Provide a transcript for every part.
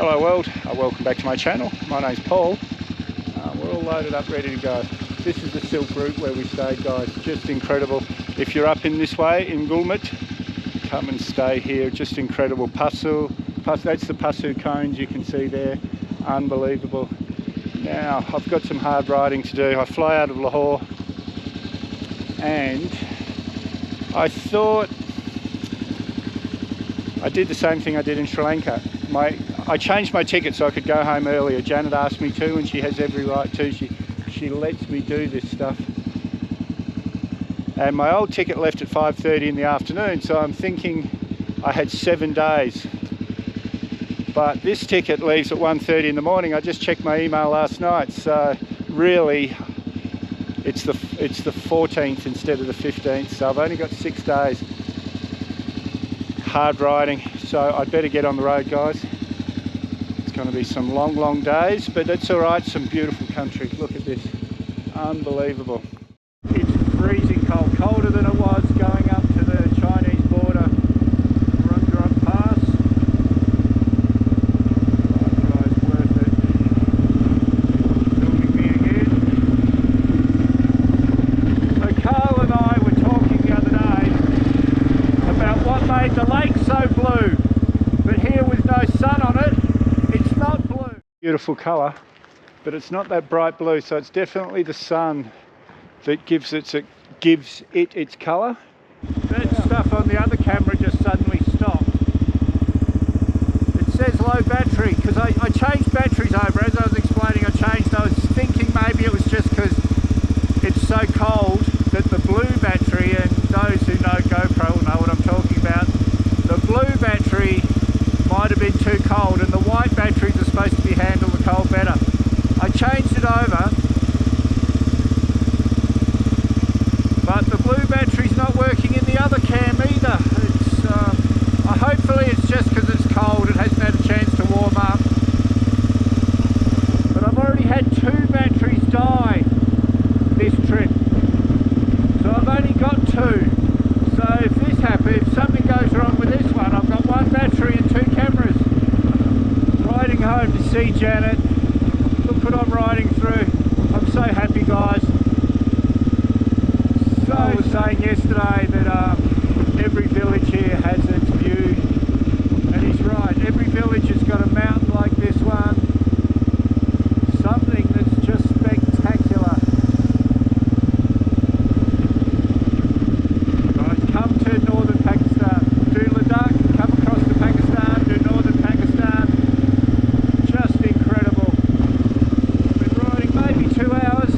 Hello world, welcome back to my channel. My name's Paul. We're all loaded up, ready to go. This is the Silk Route where we stayed, guys. Just incredible. If you're up in this way in Gulmit, come and stay here. Just incredible. Passu, that's the Passu cones you can see there. Unbelievable. Now I've got some hard riding to do. I fly out of Lahore and I thought I did the same thing I did in Sri Lanka. I changed my ticket so I could go home earlier. Yaneth asked me to, and she has every right to. She lets me do this stuff. And my old ticket left at 5:30 in the afternoon, so I'm thinking I had 7 days. But this ticket leaves at 1:30 in the morning. I just checked my email last night, so really it's the 14th instead of the 15th. So I've only got 6 days. Hard riding, so I'd better get on the road, guys. It's going to be some long days, but that's all right. Some beautiful country. Look at this. Unbelievable. It's freezing cold, colder than it was going up to the Chinese border. Pass. Oh, guys, worth it. Filming me again. So Carl and I were talking the other day about what made the lake so blue, but here with no sun on it, it's not blue. Beautiful colour, but it's not that bright blue, so it's definitely the sun that gives it its colour. That stuff on the other camera just suddenly stopped. It says low battery, because I changed batteries over. As I was explaining, I was thinking maybe it was just because it's so cold that the blue battery, and those who know GoPro will know what I'm talking about, the blue battery might have been too cold, and the white batteries are supposed to handle the cold better. I changed it over, but the blue battery's not working in the other cam either. Hopefully it's just because it's cold, it hasn't had a chance to warm up. But I've already had 2 batteries die this trip, so I've only got 2. So if this happens, if something goes wrong with this one, I've got 1 battery and 2 cameras. Riding home to see Yaneth. Look what I'm riding through. I'm so happy, guys. So I was saying yesterday that every village here has its view, and he's right. Every village has got a mountain like this one. Something that's just spectacular. Guys, come to northern Pakistan. Do Ladakh, come across to Pakistan, do northern Pakistan. Just incredible. I've been riding maybe 2 hours,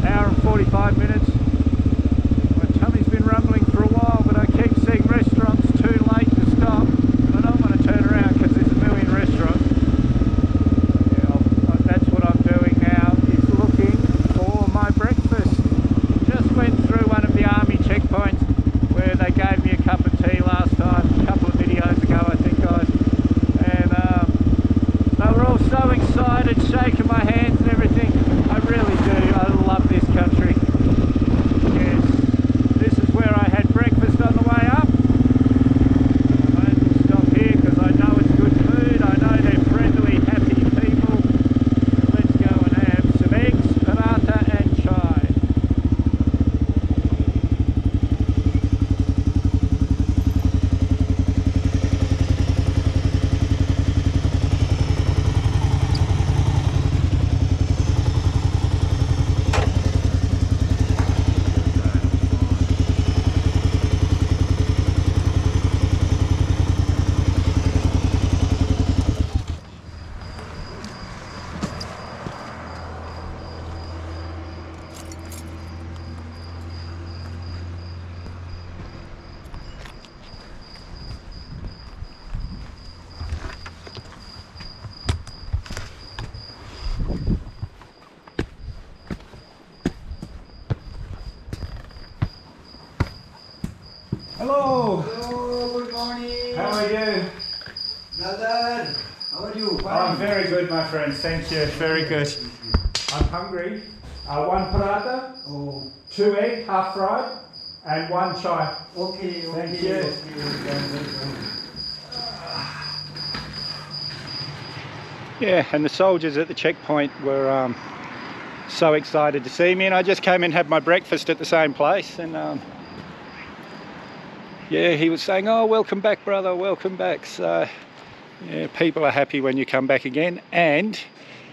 hour and 45 minutes. My tummy's been rumbling for a while, but I keep seeing restaurants too late to stop. I don't want to turn around because there's a million restaurants. Yeah, that's what I'm doing now, is looking for my breakfast. Just went through one of the army checkpoints where they gave me a cup of tea last time, a couple of videos ago I think, guys. And they were all so excited, shaking my hands and everything. I really do, I love this country. Yes, this is where I had breakfast on the way up. I might as well stop here because I know it's good food. I know they're friendly, happy people. So let's go and have some eggs, paratha and chai. Hello! Hello, good morning. How are you? Brother, how are you? I'm very good, my friend. Thank you. Very good. I'm hungry. 1 paratha, 2 egg, half fried, and 1 chai. Okay, Thank okay, you. okay. Yeah, and the soldiers at the checkpoint were so excited to see me, and I just came in and had my breakfast at the same place, and yeah, he was saying, oh, welcome back, brother, welcome back. So yeah, people are happy when you come back again. And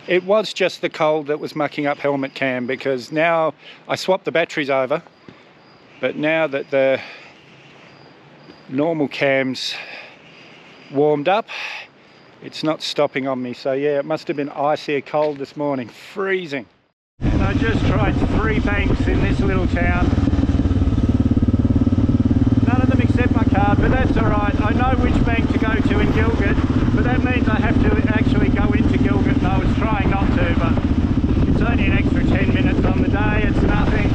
it was just the cold that was mucking up helmet cam, because now I swapped the batteries over, but now that the normal cam's warmed up, it's not stopping on me. So yeah, it must have been icy cold this morning, freezing. And I just tried 3 banks in this little town. None of them accept my card, but that's alright. I know which bank to go to in Gilgit, but that means I have to actually go into Gilgit, and I was trying not to, but it's only an extra 10 minutes on the day, it's nothing.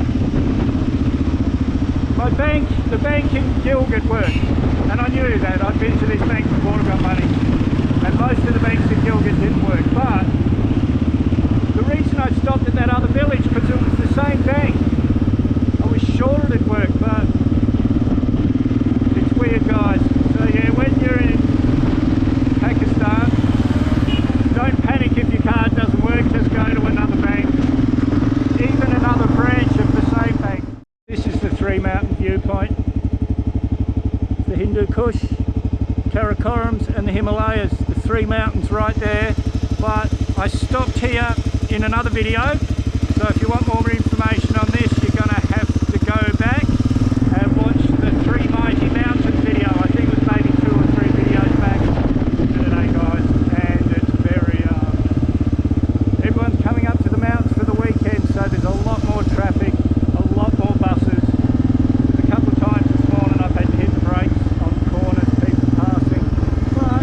The bank in Gilgit worked, and I knew that. I'd been to this bank before I got money, and most of the banks in Gilgit didn't work, but the reason I stopped at that other village, because it was the same bank. I was sure it'd work, but it's weird, guys. So yeah, when you're in Pakistan, don't panic if your card doesn't work, just go to another bank, even another branch of the same bank. This is the 3 mountain viewpoint. The Hindu Kush, Karakorams and the Himalayas, the 3 mountains right there. But I stopped here in another video, so if you want more information on this, you're going to have to go back and watch the 3 Mighty Mountains video. I think it was maybe 2 or 3 videos back today, guys, and it's very everyone's coming up to the mountains for the weekend, so there's a lot more traffic, a lot more buses. A couple of times this morning I've had to hit the brakes on corners, people passing,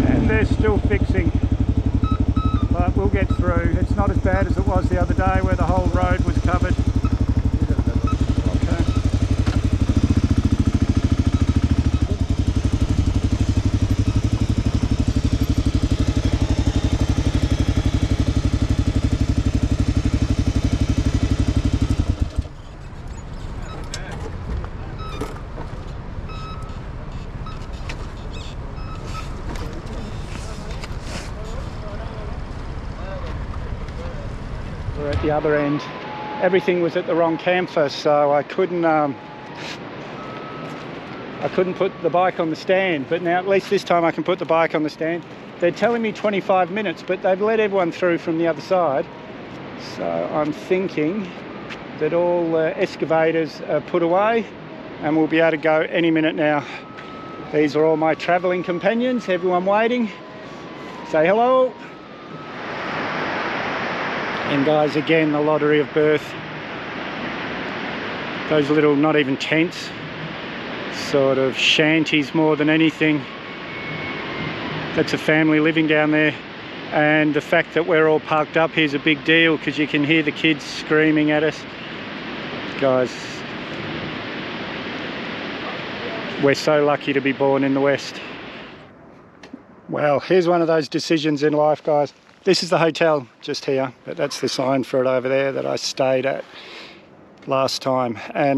and they're still fixing. But we'll get through. It's not as bad as it was the other day where the whole road was covered. Okay. We're at the other end. Everything was at the wrong camphor, so I couldn't put the bike on the stand, but now at least this time I can put the bike on the stand. They're telling me 25 minutes, but they've let everyone through from the other side, so I'm thinking that all excavators are put away and we'll be able to go any minute now. These are all my travelling companions, everyone waiting. Say hello. And guys, again, the lottery of birth. Those little, not even tents, sort of shanties more than anything. That's a family living down there. And the fact that we're all parked up here is a big deal, because you can hear the kids screaming at us. Guys, we're so lucky to be born in the West. Well, here's one of those decisions in life, guys. This is the hotel just here, but that's the sign for it over there that I stayed at last time. And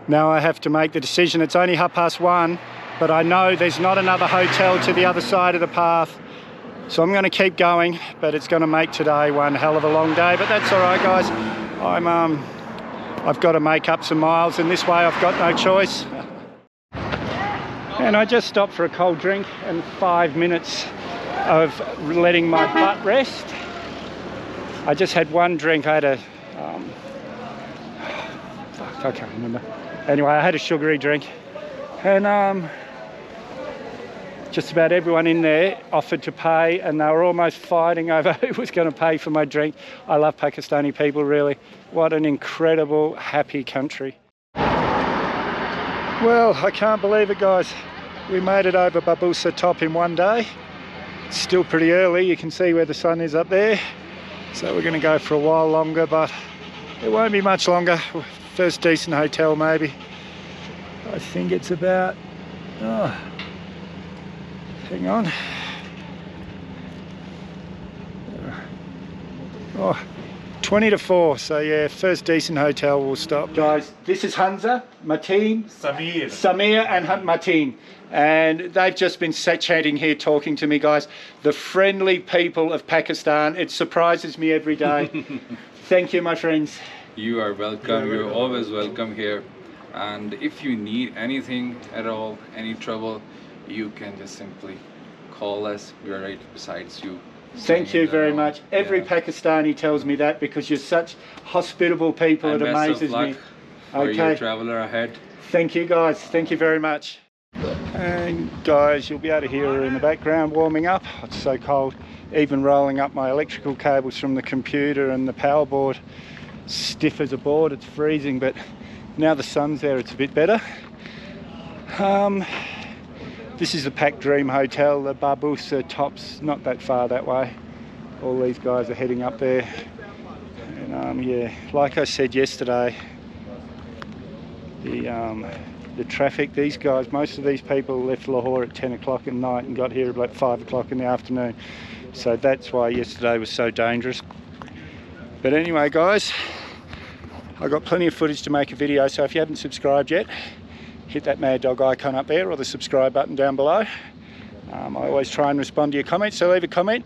now I have to make the decision. It's only 1:30, but I know there's not another hotel to the other side of the path. So I'm going to keep going, but it's going to make today one hell of a long day. But that's all right, guys. I've got to make up some miles, and this way I've got no choice. And I just stopped for a cold drink and 5 minutes of letting my butt rest. I just had one drink. I had a I can't remember. Anyway, I had a sugary drink, and just about everyone in there offered to pay, and they were almost fighting over who was going to pay for my drink. I love Pakistani people, really. What an incredible, happy country. Well, I can't believe it, guys. We made it over Babusa top in one day. It's still pretty early, you can see where the sun is up there. So we're going to go for a while longer, but it won't be much longer. First decent hotel maybe. I think it's about, hang on. 2 20 to 4, so yeah, first decent hotel we'll stop. Guys, this is Hunza, Mateen, Samir and Mateen. And they've just been chatting here, talking to me, guys. The friendly people of Pakistan, it surprises me every day. Thank you, my friends. You are welcome. You're always welcome here. And if you need anything at all, any trouble, you can just simply call us. We are right beside you. Thank you very much. Every Pakistani tells me that because you're such hospitable people. And it amazes me. For your traveller ahead. Thank you, guys. Thank you very much. And guys, you'll be able to hear her in the background warming up. It's so cold. Even rolling up my electrical cables from the computer and the power board. Stiff as a board. It's freezing, but now the sun's there, it's a bit better. This is the Pack Dream Hotel, the Babusa tops, not that far that way. All these guys are heading up there. And yeah, like I said yesterday, the traffic, these guys, most of these people left Lahore at 10 o'clock at night and got here about 5 o'clock in the afternoon. So that's why yesterday was so dangerous. But anyway, guys, I've got plenty of footage to make a video, so if you haven't subscribed yet, hit that mad dog icon up there or the subscribe button down below. I always try and respond to your comments, so leave a comment,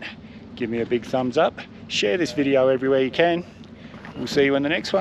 give me a big thumbs up, share this video everywhere you can. We'll see you in the next one.